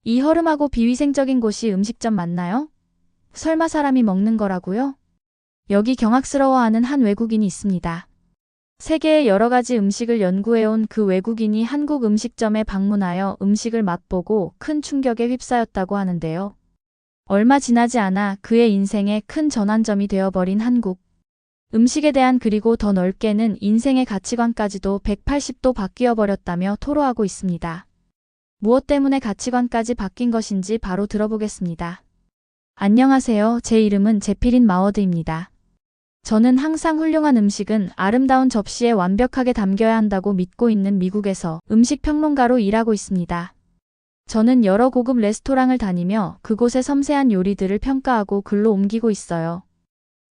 이 허름하고 비위생적인 곳이 음식점 맞나요? 설마 사람이 먹는 거라고요? 여기 경악스러워하는 한 외국인이 있습니다. 세계의 여러 가지 음식을 연구해온 그 외국인이 한국 음식점에 방문하여 음식을 맛보고 큰 충격에 휩싸였다고 하는데요. 얼마 지나지 않아 그의 인생에 큰 전환점이 되어버린 한국. 음식에 대한 그리고 더 넓게는 인생의 가치관까지도 180도 바뀌어버렸다며 토로하고 있습니다. 무엇 때문에 가치관까지 바뀐 것인지 바로 들어보겠습니다. 안녕하세요. 제 이름은 제필인 마워드입니다. 저는 항상 훌륭한 음식은 아름다운 접시에 완벽하게 담겨야 한다고 믿고 있는 미국에서 음식 평론가로 일하고 있습니다. 저는 여러 고급 레스토랑을 다니며 그곳의 섬세한 요리들을 평가하고 글로 옮기고 있어요.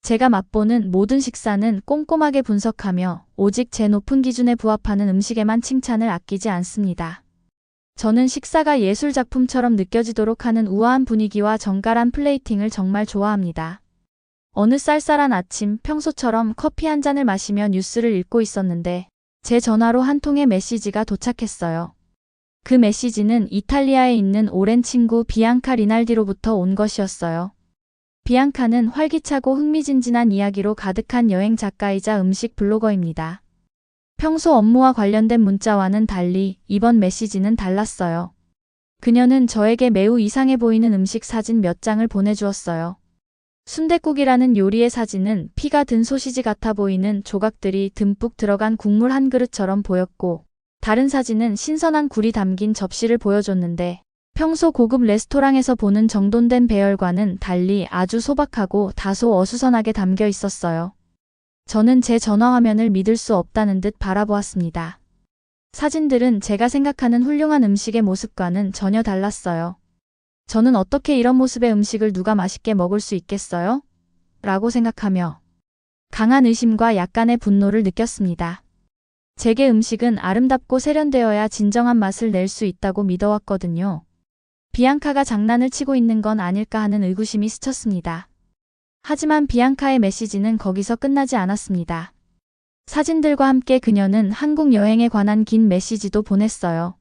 제가 맛보는 모든 식사는 꼼꼼하게 분석하며 오직 제 높은 기준에 부합하는 음식에만 칭찬을 아끼지 않습니다. 저는 식사가 예술 작품처럼 느껴지도록 하는 우아한 분위기와 정갈한 플레이팅을 정말 좋아합니다. 어느 쌀쌀한 아침 평소처럼 커피 한 잔을 마시며 뉴스를 읽고 있었는데 제 전화로 한 통의 메시지가 도착했어요. 그 메시지는 이탈리아에 있는 오랜 친구 비앙카 리날디로부터 온 것이었어요. 비앙카는 활기차고 흥미진진한 이야기로 가득한 여행 작가이자 음식 블로거입니다. 평소 업무와 관련된 문자와는 달리 이번 메시지는 달랐어요. 그녀는 저에게 매우 이상해 보이는 음식 사진 몇 장을 보내주었어요. 순댓국이라는 요리의 사진은 피가 든 소시지 같아 보이는 조각들이 듬뿍 들어간 국물 한 그릇처럼 보였고, 다른 사진은 신선한 굴이 담긴 접시를 보여줬는데 평소 고급 레스토랑에서 보는 정돈된 배열과는 달리 아주 소박하고 다소 어수선하게 담겨 있었어요. 저는 제 전화화면을 믿을 수 없다는 듯 바라보았습니다. 사진들은 제가 생각하는 훌륭한 음식의 모습과는 전혀 달랐어요. 저는 어떻게 이런 모습의 음식을 누가 맛있게 먹을 수 있겠어요? 라고 생각하며 강한 의심과 약간의 분노를 느꼈습니다. 제게 음식은 아름답고 세련되어야 진정한 맛을 낼 수 있다고 믿어왔거든요. 비앙카가 장난을 치고 있는 건 아닐까 하는 의구심이 스쳤습니다. 하지만 비앙카의 메시지는 거기서 끝나지 않았습니다. 사진들과 함께 그녀는 한국 여행에 관한 긴 메시지도 보냈어요.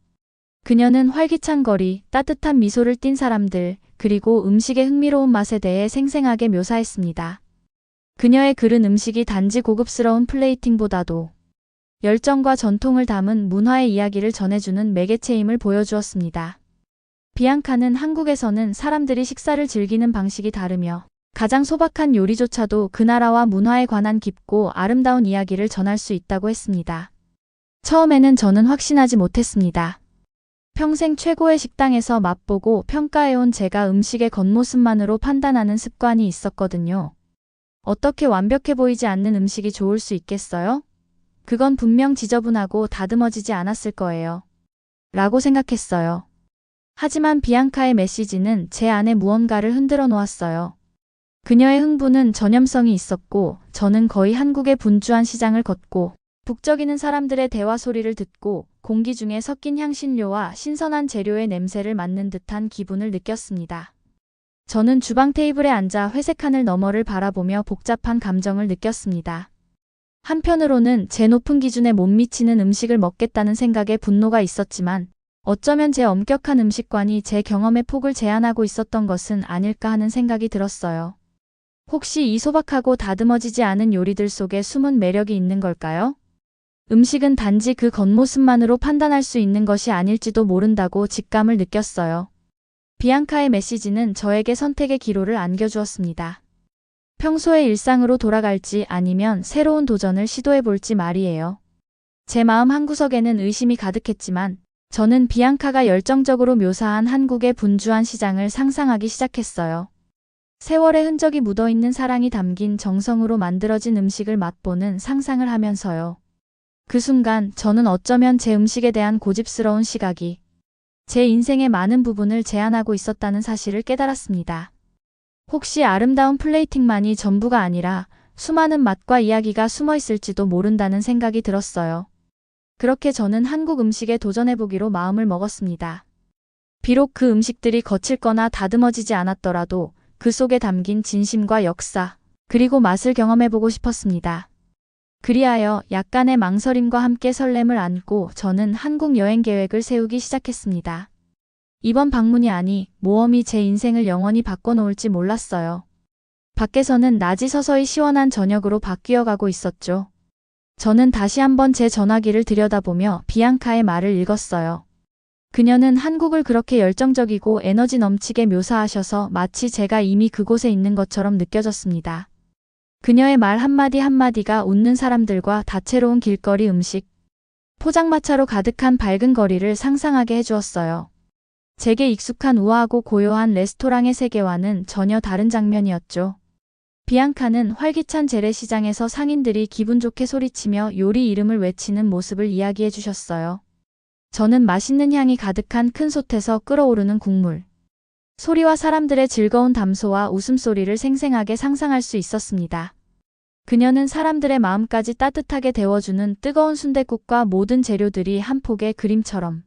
그녀는 활기찬 거리, 따뜻한 미소를 띤 사람들, 그리고 음식의 흥미로운 맛에 대해 생생하게 묘사했습니다. 그녀의 글은 음식이 단지 고급스러운 플레이팅보다도 열정과 전통을 담은 문화의 이야기를 전해주는 매개체임을 보여주었습니다. 비앙카는 한국에서는 사람들이 식사를 즐기는 방식이 다르며 가장 소박한 요리조차도 그 나라와 문화에 관한 깊고 아름다운 이야기를 전할 수 있다고 했습니다. 처음에는 저는 확신하지 못했습니다. 평생 최고의 식당에서 맛보고 평가해온 제가 음식의 겉모습만으로 판단하는 습관이 있었거든요. 어떻게 완벽해 보이지 않는 음식이 좋을 수 있겠어요? 그건 분명 지저분하고 다듬어지지 않았을 거예요. 라고 생각했어요. 하지만 비앙카의 메시지는 제 안에 무언가를 흔들어 놓았어요. 그녀의 흥부는 전염성이 있었고 저는 거의 한국의 분주한 시장을 걷고 북적이는 사람들의 대화 소리를 듣고 공기 중에 섞인 향신료와 신선한 재료의 냄새를 맡는 듯한 기분을 느꼈습니다. 저는 주방 테이블에 앉아 회색 하늘 너머를 바라보며 복잡한 감정을 느꼈습니다. 한편으로는 제 높은 기준에 못 미치는 음식을 먹겠다는 생각에 분노가 있었지만 어쩌면 제 엄격한 음식관이 제 경험의 폭을 제한하고 있었던 것은 아닐까 하는 생각이 들었어요. 혹시 이 소박하고 다듬어지지 않은 요리들 속에 숨은 매력이 있는 걸까요? 음식은 단지 그 겉모습만으로 판단할 수 있는 것이 아닐지도 모른다고 직감을 느꼈어요. 비앙카의 메시지는 저에게 선택의 기로를 안겨주었습니다. 평소의 일상으로 돌아갈지 아니면 새로운 도전을 시도해볼지 말이에요. 제 마음 한구석에는 의심이 가득했지만 저는 비앙카가 열정적으로 묘사한 한국의 분주한 시장을 상상하기 시작했어요. 세월의 흔적이 묻어있는 사랑이 담긴 정성으로 만들어진 음식을 맛보는 상상을 하면서요. 그 순간 저는 어쩌면 제 음식에 대한 고집스러운 시각이 제 인생의 많은 부분을 제한하고 있었다는 사실을 깨달았습니다. 혹시 아름다운 플레이팅만이 전부가 아니라 수많은 맛과 이야기가 숨어 있을지도 모른다는 생각이 들었어요. 그렇게 저는 한국 음식에 도전해보기로 마음을 먹었습니다. 비록 그 음식들이 거칠거나 다듬어지지 않았더라도 그 속에 담긴 진심과 역사, 그리고 맛을 경험해보고 싶었습니다. 그리하여 약간의 망설임과 함께 설렘을 안고 저는 한국 여행 계획을 세우기 시작했습니다. 이번 방문이 아니 모험이 제 인생을 영원히 바꿔놓을지 몰랐어요. 밖에서는 낮이 서서히 시원한 저녁으로 바뀌어가고 있었죠. 저는 다시 한번 제 전화기를 들여다보며 비앙카의 말을 읽었어요. 그녀는 한국을 그렇게 열정적이고 에너지 넘치게 묘사하셔서 마치 제가 이미 그곳에 있는 것처럼 느껴졌습니다. 그녀의 말 한마디 한마디가 웃는 사람들과 다채로운 길거리 음식, 포장마차로 가득한 밝은 거리를 상상하게 해주었어요. 제게 익숙한 우아하고 고요한 레스토랑의 세계와는 전혀 다른 장면이었죠. 비앙카는 활기찬 재래시장에서 상인들이 기분 좋게 소리치며 요리 이름을 외치는 모습을 이야기해 주셨어요. 저는 맛있는 향이 가득한 큰 솥에서 끓어오르는 국물, 소리와 사람들의 즐거운 담소와 웃음소리를 생생하게 상상할 수 있었습니다. 그녀는 사람들의 마음까지 따뜻하게 데워주는 뜨거운 순댓국과 모든 재료들이 한 폭의 그림처럼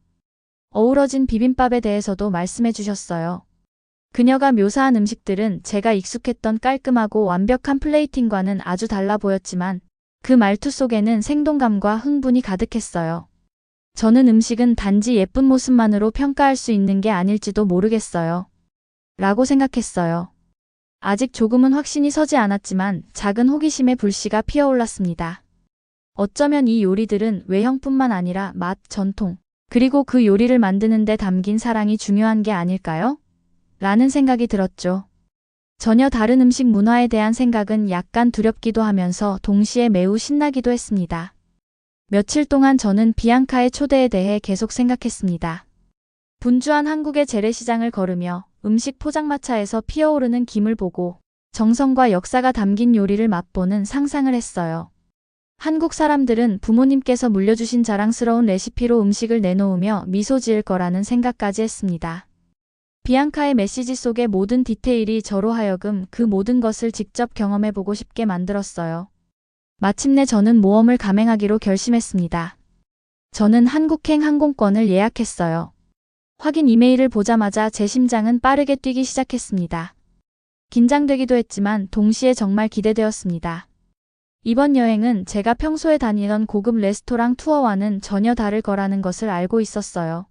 어우러진 비빔밥에 대해서도 말씀해 주셨어요. 그녀가 묘사한 음식들은 제가 익숙했던 깔끔하고 완벽한 플레이팅과는 아주 달라 보였지만 그 말투 속에는 생동감과 흥분이 가득했어요. 저는 음식은 단지 예쁜 모습만으로 평가할 수 있는 게 아닐지도 모르겠어요. 라고 생각했어요. 아직 조금은 확신이 서지 않았지만 작은 호기심의 불씨가 피어올랐습니다. 어쩌면 이 요리들은 외형뿐만 아니라 맛, 전통, 그리고 그 요리를 만드는 데 담긴 사랑이 중요한 게 아닐까요? 라는 생각이 들었죠. 전혀 다른 음식 문화에 대한 생각은 약간 두렵기도 하면서 동시에 매우 신나기도 했습니다. 며칠 동안 저는 비앙카의 초대에 대해 계속 생각했습니다. 분주한 한국의 재래시장을 걸으며 음식 포장마차에서 피어오르는 김을 보고 정성과 역사가 담긴 요리를 맛보는 상상을 했어요. 한국 사람들은 부모님께서 물려주신 자랑스러운 레시피로 음식을 내놓으며 미소 지을 거라는 생각까지 했습니다. 비앙카의 메시지 속의 모든 디테일이 저로 하여금 그 모든 것을 직접 경험해보고 싶게 만들었어요. 마침내 저는 모험을 감행하기로 결심했습니다. 저는 한국행 항공권을 예약했어요. 확인 이메일을 보자마자 제 심장은 빠르게 뛰기 시작했습니다. 긴장되기도 했지만 동시에 정말 기대되었습니다. 이번 여행은 제가 평소에 다니던 고급 레스토랑 투어와는 전혀 다를 거라는 것을 알고 있었어요.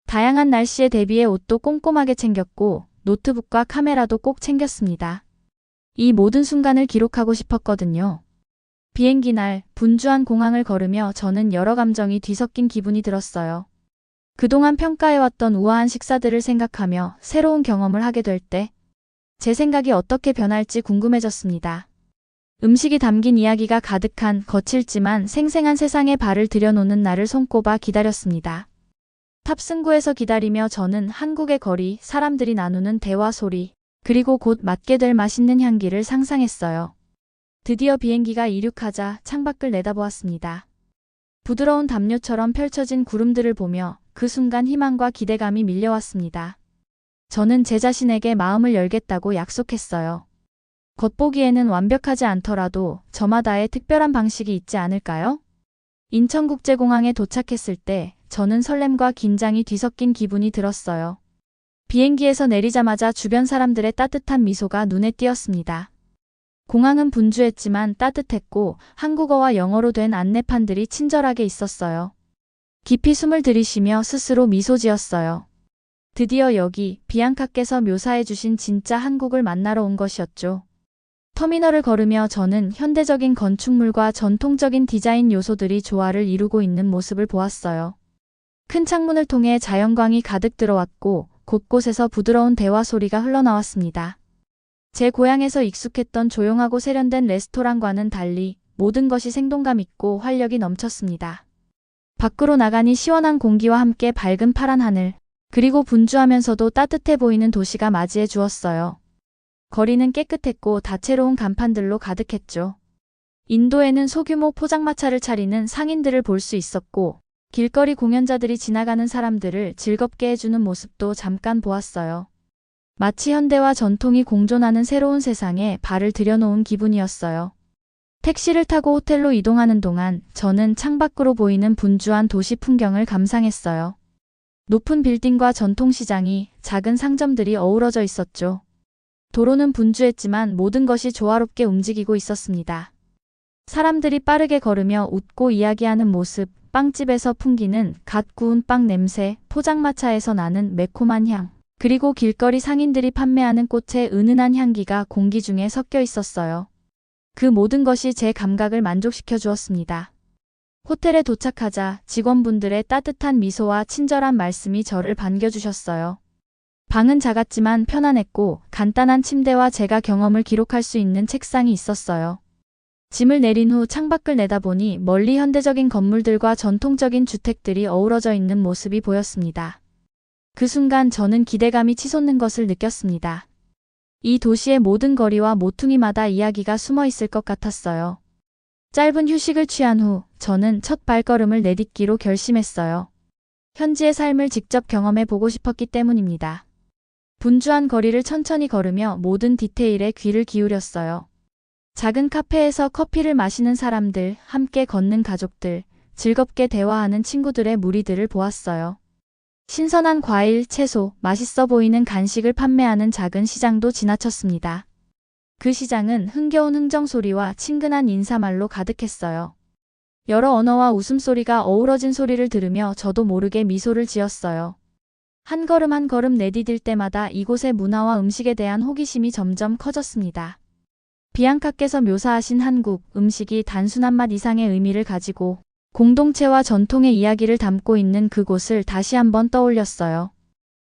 다양한 날씨에 대비해 옷도 꼼꼼하게 챙겼고 노트북과 카메라도 꼭 챙겼습니다. 이 모든 순간을 기록하고 싶었거든요. 비행기 날 분주한 공항을 걸으며 저는 여러 감정이 뒤섞인 기분이 들었어요. 그동안 평가해왔던 우아한 식사들을 생각하며 새로운 경험을 하게 될 때 제 생각이 어떻게 변할지 궁금해졌습니다. 음식이 담긴 이야기가 가득한 거칠지만 생생한 세상에 발을 들여놓는 날을 손꼽아 기다렸습니다. 탑승구에서 기다리며 저는 한국의 거리, 사람들이 나누는 대화 소리, 그리고 곧 맡게 될 맛있는 향기를 상상했어요. 드디어 비행기가 이륙하자 창밖을 내다보았습니다. 부드러운 담요처럼 펼쳐진 구름들을 보며 그 순간 희망과 기대감이 밀려왔습니다. 저는 제 자신에게 마음을 열겠다고 약속했어요. 겉보기에는 완벽하지 않더라도 저마다의 특별한 방식이 있지 않을까요? 인천국제공항에 도착했을 때 저는 설렘과 긴장이 뒤섞인 기분이 들었어요. 비행기에서 내리자마자 주변 사람들의 따뜻한 미소가 눈에 띄었습니다. 공항은 분주했지만 따뜻했고 한국어와 영어로 된 안내판들이 친절하게 있었어요. 깊이 숨을 들이쉬며 스스로 미소 지었어요. 드디어 여기 비앙카께서 묘사해 주신 진짜 한국을 만나러 온 것이었죠. 터미널을 걸으며 저는 현대적인 건축물과 전통적인 디자인 요소들이 조화를 이루고 있는 모습을 보았어요. 큰 창문을 통해 자연광이 가득 들어왔고 곳곳에서 부드러운 대화 소리가 흘러나왔습니다. 제 고향에서 익숙했던 조용하고 세련된 레스토랑과는 달리 모든 것이 생동감 있고 활력이 넘쳤습니다. 밖으로 나가니 시원한 공기와 함께 밝은 파란 하늘, 그리고 분주하면서도 따뜻해 보이는 도시가 맞이해 주었어요. 거리는 깨끗했고 다채로운 간판들로 가득했죠. 인도에는 소규모 포장마차를 차리는 상인들을 볼 수 있었고 길거리 공연자들이 지나가는 사람들을 즐겁게 해주는 모습도 잠깐 보았어요. 마치 현대와 전통이 공존하는 새로운 세상에 발을 들여놓은 기분이었어요. 택시를 타고 호텔로 이동하는 동안 저는 창밖으로 보이는 분주한 도시 풍경을 감상했어요. 높은 빌딩과 전통시장이, 작은 상점들이 어우러져 있었죠. 도로는 분주했지만 모든 것이 조화롭게 움직이고 있었습니다. 사람들이 빠르게 걸으며 웃고 이야기하는 모습, 빵집에서 풍기는 갓 구운 빵 냄새, 포장마차에서 나는 매콤한 향, 그리고 길거리 상인들이 판매하는 꽃의 은은한 향기가 공기 중에 섞여 있었어요. 그 모든 것이 제 감각을 만족시켜 주었습니다. 호텔에 도착하자 직원분들의 따뜻한 미소와 친절한 말씀이 저를 반겨주셨어요. 방은 작았지만 편안했고 간단한 침대와 제가 경험을 기록할 수 있는 책상이 있었어요. 짐을 내린 후 창밖을 내다보니 멀리 현대적인 건물들과 전통적인 주택들이 어우러져 있는 모습이 보였습니다. 그 순간 저는 기대감이 치솟는 것을 느꼈습니다. 이 도시의 모든 거리와 모퉁이마다 이야기가 숨어 있을 것 같았어요. 짧은 휴식을 취한 후 저는 첫 발걸음을 내딛기로 결심했어요. 현지의 삶을 직접 경험해 보고 싶었기 때문입니다. 분주한 거리를 천천히 걸으며 모든 디테일에 귀를 기울였어요. 작은 카페에서 커피를 마시는 사람들, 함께 걷는 가족들, 즐겁게 대화하는 친구들의 무리들을 보았어요. 신선한 과일, 채소, 맛있어 보이는 간식을 판매하는 작은 시장도 지나쳤습니다. 그 시장은 흥겨운 흥정소리와 친근한 인사말로 가득했어요. 여러 언어와 웃음소리가 어우러진 소리를 들으며 저도 모르게 미소를 지었어요. 한 걸음 한 걸음 내디딜 때마다 이곳의 문화와 음식에 대한 호기심이 점점 커졌습니다. 비앙카께서 묘사하신 한국 음식이 단순한 맛 이상의 의미를 가지고 공동체와 전통의 이야기를 담고 있는 그곳을 다시 한번 떠올렸어요.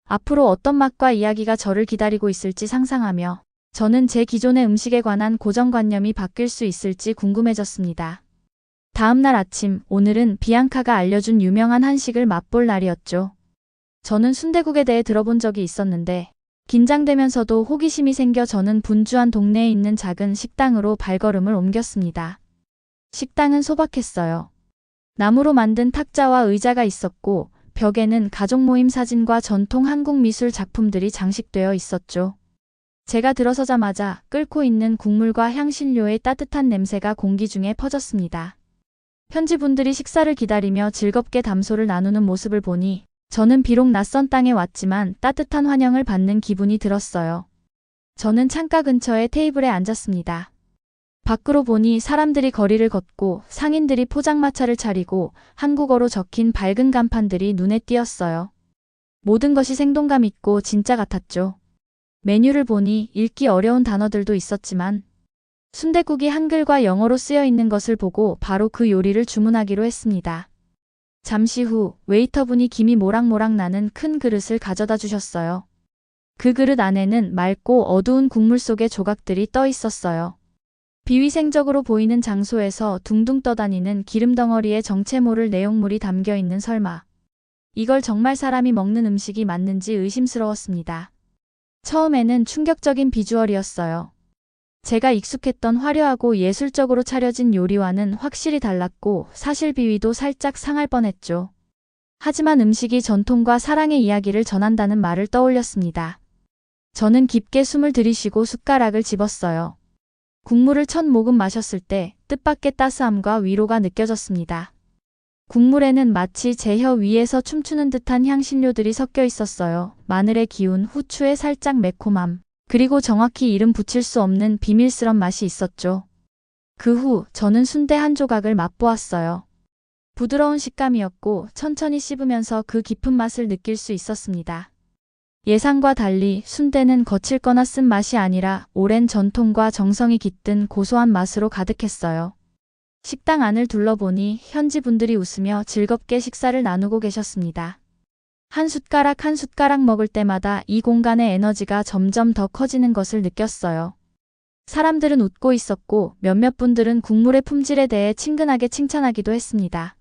앞으로 어떤 맛과 이야기가 저를 기다리고 있을지 상상하며 저는 제 기존의 음식에 관한 고정관념이 바뀔 수 있을지 궁금해졌습니다. 다음 날 아침, 오늘은 비앙카가 알려준 유명한 한식을 맛볼 날이었죠. 저는 순댓국에 대해 들어본 적이 있었는데 긴장되면서도 호기심이 생겨 저는 분주한 동네에 있는 작은 식당으로 발걸음을 옮겼습니다. 식당은 소박했어요. 나무로 만든 탁자와 의자가 있었고 벽에는 가족 모임 사진과 전통 한국 미술 작품들이 장식되어 있었죠. 제가 들어서자마자 끓고 있는 국물과 향신료의 따뜻한 냄새가 공기 중에 퍼졌습니다. 현지 분들이 식사를 기다리며 즐겁게 담소를 나누는 모습을 보니 저는 비록 낯선 땅에 왔지만 따뜻한 환영을 받는 기분이 들었어요. 저는 창가 근처의 테이블에 앉았습니다. 밖으로 보니 사람들이 거리를 걷고 상인들이 포장마차를 차리고 한국어로 적힌 밝은 간판들이 눈에 띄었어요. 모든 것이 생동감 있고 진짜 같았죠. 메뉴를 보니 읽기 어려운 단어들도 있었지만 순댓국이 한글과 영어로 쓰여 있는 것을 보고 바로 그 요리를 주문하기로 했습니다. 잠시 후 웨이터분이 김이 모락모락 나는 큰 그릇을 가져다 주셨어요. 그 그릇 안에는 맑고 어두운 국물 속에 조각들이 떠 있었어요. 비위생적으로 보이는 장소에서 둥둥 떠다니는 기름덩어리에 정체 모를 내용물이 담겨 있는 설마. 이걸 정말 사람이 먹는 음식이 맞는지 의심스러웠습니다. 처음에는 충격적인 비주얼이었어요. 제가 익숙했던 화려하고 예술적으로 차려진 요리와는 확실히 달랐고 사실 비위도 살짝 상할 뻔했죠. 하지만 음식이 전통과 사랑의 이야기를 전한다는 말을 떠올렸습니다. 저는 깊게 숨을 들이쉬고 숟가락을 집었어요. 국물을 첫 모금 마셨을 때 뜻밖의 따스함과 위로가 느껴졌습니다. 국물에는 마치 제 혀 위에서 춤추는 듯한 향신료들이 섞여 있었어요. 마늘의 기운, 후추의 살짝 매콤함, 그리고 정확히 이름 붙일 수 없는 비밀스런 맛이 있었죠. 그 후 저는 순대 한 조각을 맛보았어요. 부드러운 식감이었고 천천히 씹으면서 그 깊은 맛을 느낄 수 있었습니다. 예상과 달리 순대는 거칠거나 쓴 맛이 아니라 오랜 전통과 정성이 깃든 고소한 맛으로 가득했어요. 식당 안을 둘러보니 현지 분들이 웃으며 즐겁게 식사를 나누고 계셨습니다. 한 숟가락 한 숟가락 먹을 때마다 이 공간의 에너지가 점점 더 커지는 것을 느꼈어요. 사람들은 웃고 있었고 몇몇 분들은 국물의 품질에 대해 친근하게 칭찬하기도 했습니다.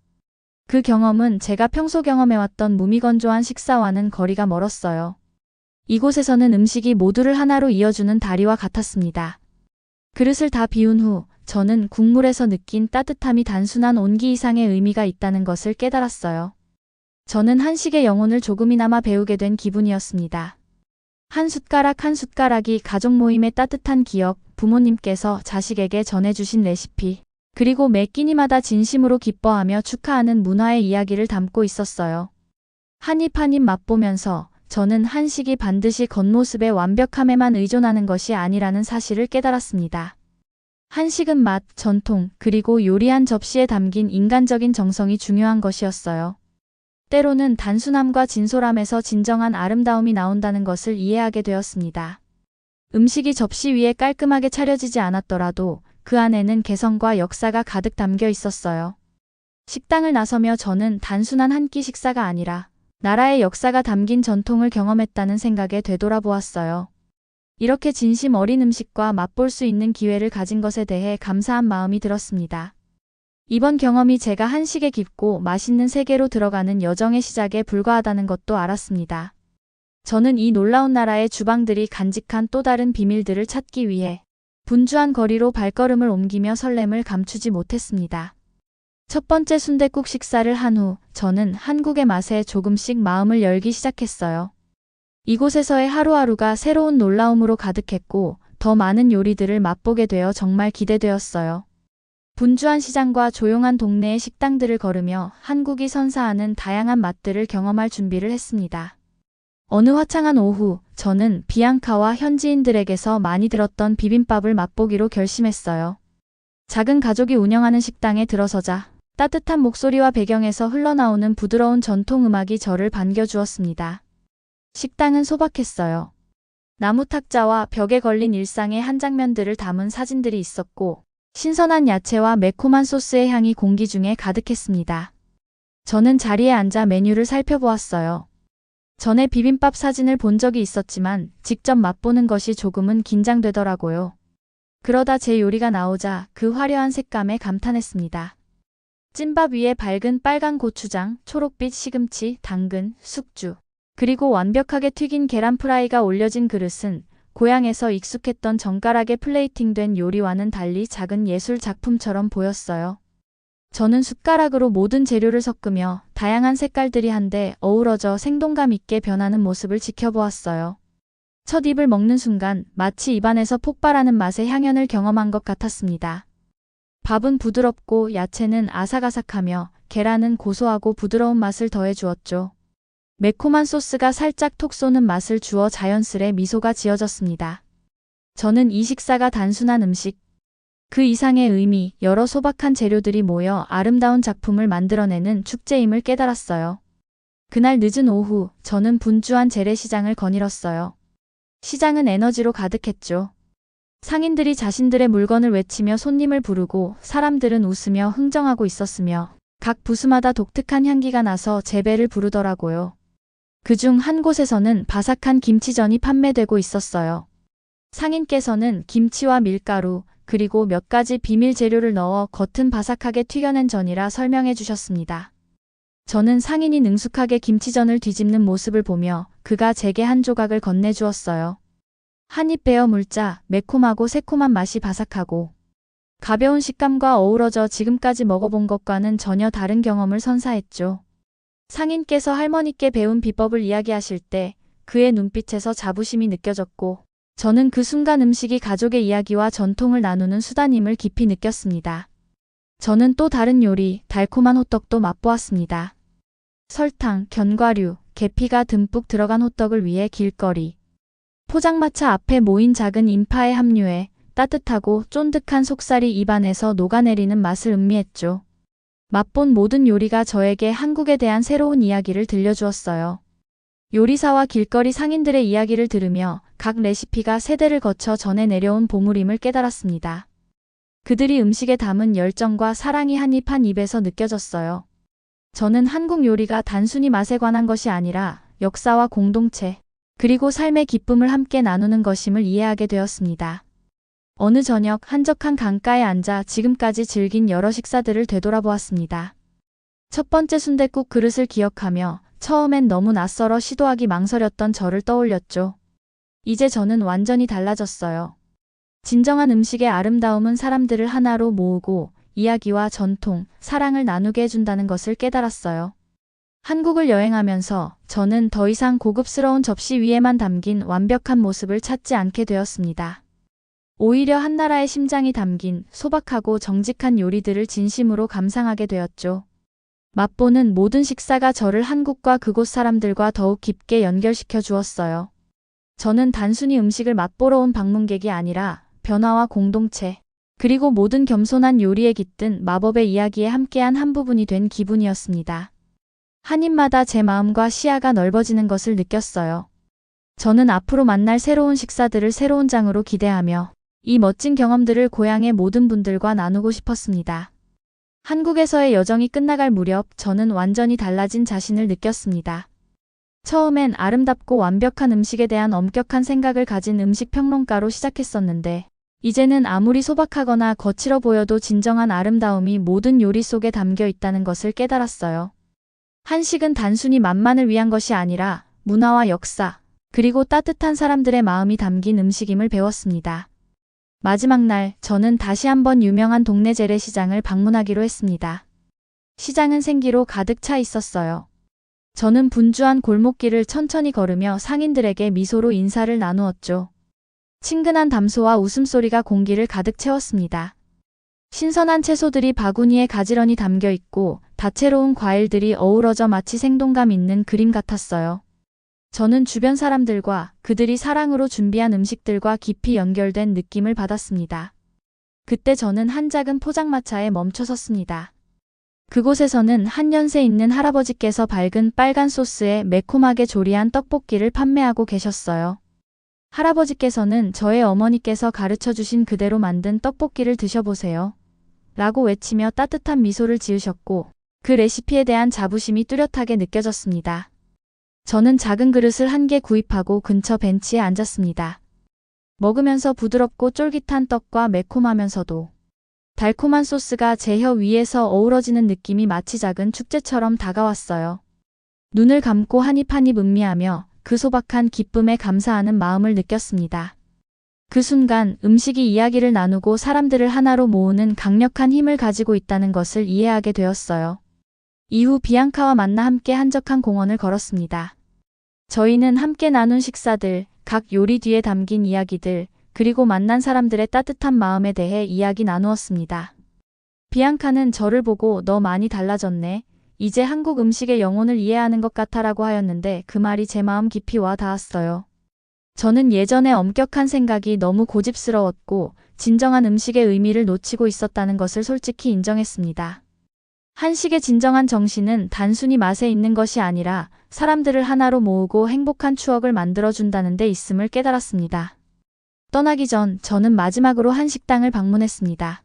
그 경험은 제가 평소 경험해왔던 무미건조한 식사와는 거리가 멀었어요. 이곳에서는 음식이 모두를 하나로 이어주는 다리와 같았습니다. 그릇을 다 비운 후 저는 국물에서 느낀 따뜻함이 단순한 온기 이상의 의미가 있다는 것을 깨달았어요. 저는 한식의 영혼을 조금이나마 배우게 된 기분이었습니다. 한 숟가락 한 숟가락이 가족 모임의 따뜻한 기억, 부모님께서 자식에게 전해주신 레시피, 그리고 매 끼니마다 진심으로 기뻐하며 축하하는 문화의 이야기를 담고 있었어요. 한 입 한 입 맛보면서 저는 한식이 반드시 겉모습의 완벽함에만 의존하는 것이 아니라는 사실을 깨달았습니다. 한식은 맛, 전통, 그리고 요리한 접시에 담긴 인간적인 정성이 중요한 것이었어요. 때로는 단순함과 진솔함에서 진정한 아름다움이 나온다는 것을 이해하게 되었습니다. 음식이 접시 위에 깔끔하게 차려지지 않았더라도 그 안에는 개성과 역사가 가득 담겨 있었어요. 식당을 나서며 저는 단순한 한 끼 식사가 아니라 나라의 역사가 담긴 전통을 경험했다는 생각에 되돌아보았어요. 이렇게 진심 어린 음식과 맛볼 수 있는 기회를 가진 것에 대해 감사한 마음이 들었습니다. 이번 경험이 제가 한식의 깊고 맛있는 세계로 들어가는 여정의 시작에 불과하다는 것도 알았습니다. 저는 이 놀라운 나라의 주방들이 간직한 또 다른 비밀들을 찾기 위해 분주한 거리로 발걸음을 옮기며 설렘을 감추지 못했습니다. 첫 번째 순댓국 식사를 한 후 저는 한국의 맛에 조금씩 마음을 열기 시작했어요. 이곳에서의 하루하루가 새로운 놀라움으로 가득했고 더 많은 요리들을 맛보게 되어 정말 기대되었어요. 분주한 시장과 조용한 동네의 식당들을 걸으며 한국이 선사하는 다양한 맛들을 경험할 준비를 했습니다. 어느 화창한 오후, 저는 비앙카와 현지인들에게서 많이 들었던 비빔밥을 맛보기로 결심했어요. 작은 가족이 운영하는 식당에 들어서자 따뜻한 목소리와 배경에서 흘러나오는 부드러운 전통 음악이 저를 반겨주었습니다. 식당은 소박했어요. 나무 탁자와 벽에 걸린 일상의 한 장면들을 담은 사진들이 있었고 신선한 야채와 매콤한 소스의 향이 공기 중에 가득했습니다. 저는 자리에 앉아 메뉴를 살펴보았어요. 전에 비빔밥 사진을 본 적이 있었지만 직접 맛보는 것이 조금은 긴장되더라고요. 그러다 제 요리가 나오자 그 화려한 색감에 감탄했습니다. 찐밥 위에 밝은 빨간 고추장, 초록빛 시금치, 당근, 숙주, 그리고 완벽하게 튀긴 계란 프라이가 올려진 그릇은 고향에서 익숙했던 정갈하게 플레이팅된 요리와는 달리 작은 예술 작품처럼 보였어요. 저는 숟가락으로 모든 재료를 섞으며 다양한 색깔들이 한데 어우러져 생동감 있게 변하는 모습을 지켜보았어요. 첫 입을 먹는 순간 마치 입안에서 폭발하는 맛의 향연을 경험한 것 같았습니다. 밥은 부드럽고 야채는 아삭아삭하며 계란은 고소하고 부드러운 맛을 더해주었죠. 매콤한 소스가 살짝 톡 쏘는 맛을 주어 자연스레 미소가 지어졌습니다. 저는 이 식사가 단순한 음식, 그 이상의 의미, 여러 소박한 재료들이 모여 아름다운 작품을 만들어내는 축제임을 깨달았어요. 그날 늦은 오후, 저는 분주한 재래시장을 거닐었어요. 시장은 에너지로 가득했죠. 상인들이 자신들의 물건을 외치며 손님을 부르고 사람들은 웃으며 흥정하고 있었으며 각 부스마다 독특한 향기가 나서 제 배를 부르더라고요. 그중 한 곳에서는 바삭한 김치전이 판매되고 있었어요. 상인께서는 김치와 밀가루, 그리고 몇 가지 비밀 재료를 넣어 겉은 바삭하게 튀겨낸 전이라 설명해 주셨습니다. 저는 상인이 능숙하게 김치전을 뒤집는 모습을 보며 그가 제게 한 조각을 건네주었어요. 한 입 베어 물자 매콤하고 새콤한 맛이 바삭하고 가벼운 식감과 어우러져 지금까지 먹어본 것과는 전혀 다른 경험을 선사했죠. 상인께서 할머니께 배운 비법을 이야기하실 때 그의 눈빛에서 자부심이 느껴졌고 저는 그 순간 음식이 가족의 이야기와 전통을 나누는 수단임을 깊이 느꼈습니다. 저는 또 다른 요리, 달콤한 호떡도 맛보았습니다. 설탕, 견과류, 계피가 듬뿍 들어간 호떡을 위해 길거리, 포장마차 앞에 모인 작은 인파에 합류해 따뜻하고 쫀득한 속살이 입안에서 녹아내리는 맛을 음미했죠. 맛본 모든 요리가 저에게 한국에 대한 새로운 이야기를 들려주었어요. 요리사와 길거리 상인들의 이야기를 들으며 각 레시피가 세대를 거쳐 전해 내려온 보물임을 깨달았습니다. 그들이 음식에 담은 열정과 사랑이 한 입 한 입에서 느껴졌어요. 저는 한국 요리가 단순히 맛에 관한 것이 아니라 역사와 공동체, 그리고 삶의 기쁨을 함께 나누는 것임을 이해하게 되었습니다. 어느 저녁 한적한 강가에 앉아 지금까지 즐긴 여러 식사들을 되돌아보았습니다. 첫 번째 순댓국 그릇을 기억하며 처음엔 너무 낯설어 시도하기 망설였던 저를 떠올렸죠. 이제 저는 완전히 달라졌어요. 진정한 음식의 아름다움은 사람들을 하나로 모으고 이야기와 전통, 사랑을 나누게 해준다는 것을 깨달았어요. 한국을 여행하면서 저는 더 이상 고급스러운 접시 위에만 담긴 완벽한 모습을 찾지 않게 되었습니다. 오히려 한 나라의 심장이 담긴 소박하고 정직한 요리들을 진심으로 감상하게 되었죠. 맛보는 모든 식사가 저를 한국과 그곳 사람들과 더욱 깊게 연결시켜 주었어요. 저는 단순히 음식을 맛보러 온 방문객이 아니라 변화와 공동체, 그리고 모든 겸손한 요리에 깃든 마법의 이야기에 함께한 한 부분이 된 기분이었습니다. 한 입마다 제 마음과 시야가 넓어지는 것을 느꼈어요. 저는 앞으로 만날 새로운 식사들을 새로운 장으로 기대하며 이 멋진 경험들을 고향의 모든 분들과 나누고 싶었습니다. 한국에서의 여정이 끝나갈 무렵 저는 완전히 달라진 자신을 느꼈습니다. 처음엔 아름답고 완벽한 음식에 대한 엄격한 생각을 가진 음식 평론가로 시작했었는데 이제는 아무리 소박하거나 거칠어 보여도 진정한 아름다움이 모든 요리 속에 담겨 있다는 것을 깨달았어요. 한식은 단순히 맛만을 위한 것이 아니라 문화와 역사, 그리고 따뜻한 사람들의 마음이 담긴 음식임을 배웠습니다. 마지막 날, 저는 다시 한번 유명한 동네 재래시장을 방문하기로 했습니다. 시장은 생기로 가득 차 있었어요. 저는 분주한 골목길을 천천히 걸으며 상인들에게 미소로 인사를 나누었죠. 친근한 담소와 웃음소리가 공기를 가득 채웠습니다. 신선한 채소들이 바구니에 가지런히 담겨 있고 다채로운 과일들이 어우러져 마치 생동감 있는 그림 같았어요. 저는 주변 사람들과 그들이 사랑으로 준비한 음식들과 깊이 연결된 느낌을 받았습니다. 그때 저는 한 작은 포장마차에 멈춰 섰습니다. 그곳에서는 한 연세 있는 할아버지께서 밝은 빨간 소스에 매콤하게 조리한 떡볶이를 판매하고 계셨어요. 할아버지께서는 저의 어머니께서 가르쳐 주신 그대로 만든 떡볶이를 드셔보세요. 라고 외치며 따뜻한 미소를 지으셨고 그 레시피에 대한 자부심이 뚜렷하게 느껴졌습니다. 저는 작은 그릇을 한 개 구입하고 근처 벤치에 앉았습니다. 먹으면서 부드럽고 쫄깃한 떡과 매콤하면서도 달콤한 소스가 제 혀 위에서 어우러지는 느낌이 마치 작은 축제처럼 다가왔어요. 눈을 감고 한 입 한 입 음미하며 그 소박한 기쁨에 감사하는 마음을 느꼈습니다. 그 순간 음식이 이야기를 나누고 사람들을 하나로 모으는 강력한 힘을 가지고 있다는 것을 이해하게 되었어요. 이후 비앙카와 만나 함께 한적한 공원을 걸었습니다. 저희는 함께 나눈 식사들, 각 요리 뒤에 담긴 이야기들, 그리고 만난 사람들의 따뜻한 마음에 대해 이야기 나누었습니다. 비앙카는 저를 보고 너 많이 달라졌네. 이제 한국 음식의 영혼을 이해하는 것 같아라고 하였는데 그 말이 제 마음 깊이 와 닿았어요. 저는 예전에 엄격한 생각이 너무 고집스러웠고 진정한 음식의 의미를 놓치고 있었다는 것을 솔직히 인정했습니다. 한식의 진정한 정신은 단순히 맛에 있는 것이 아니라 사람들을 하나로 모으고 행복한 추억을 만들어준다는 데 있음을 깨달았습니다. 떠나기 전 저는 마지막으로 한 식당을 방문했습니다.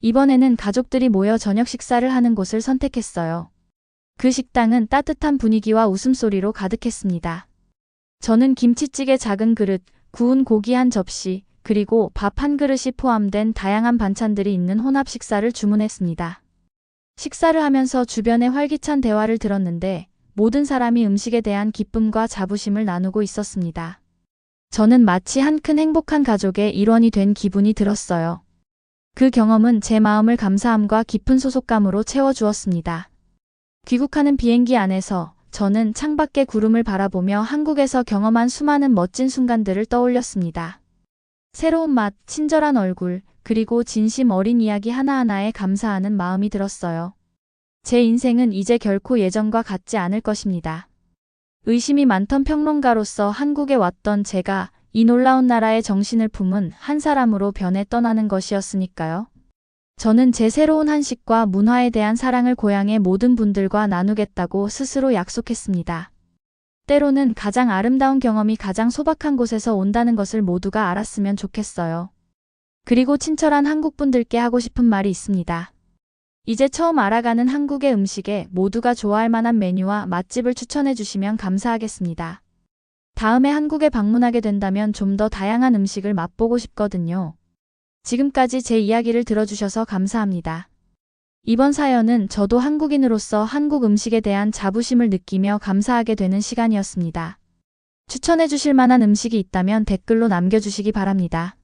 이번에는 가족들이 모여 저녁 식사를 하는 곳을 선택했어요. 그 식당은 따뜻한 분위기와 웃음소리로 가득했습니다. 저는 김치찌개 작은 그릇, 구운 고기 한 접시, 그리고 밥 한 그릇이 포함된 다양한 반찬들이 있는 혼합 식사를 주문했습니다. 식사를 하면서 주변의 활기찬 대화를 들었는데 모든 사람이 음식에 대한 기쁨과 자부심을 나누고 있었습니다. 저는 마치 한 큰 행복한 가족의 일원이 된 기분이 들었어요. 그 경험은 제 마음을 감사함과 깊은 소속감으로 채워주었습니다. 귀국하는 비행기 안에서 저는 창밖의 구름을 바라보며 한국에서 경험한 수많은 멋진 순간들을 떠올렸습니다. 새로운 맛, 친절한 얼굴, 그리고 진심 어린 이야기 하나하나에 감사하는 마음이 들었어요. 제 인생은 이제 결코 예전과 같지 않을 것입니다. 의심이 많던 평론가로서 한국에 왔던 제가 이 놀라운 나라의 정신을 품은 한 사람으로 변해 떠나는 것이었으니까요. 저는 제 새로운 한식과 문화에 대한 사랑을 고향의 모든 분들과 나누겠다고 스스로 약속했습니다. 때로는 가장 아름다운 경험이 가장 소박한 곳에서 온다는 것을 모두가 알았으면 좋겠어요. 그리고 친절한 한국분들께 하고 싶은 말이 있습니다. 이제 처음 알아가는 한국의 음식에 모두가 좋아할 만한 메뉴와 맛집을 추천해 주시면 감사하겠습니다. 다음에 한국에 방문하게 된다면 좀 더 다양한 음식을 맛보고 싶거든요. 지금까지 제 이야기를 들어주셔서 감사합니다. 이번 사연은 저도 한국인으로서 한국 음식에 대한 자부심을 느끼며 감사하게 되는 시간이었습니다. 추천해 주실 만한 음식이 있다면 댓글로 남겨주시기 바랍니다.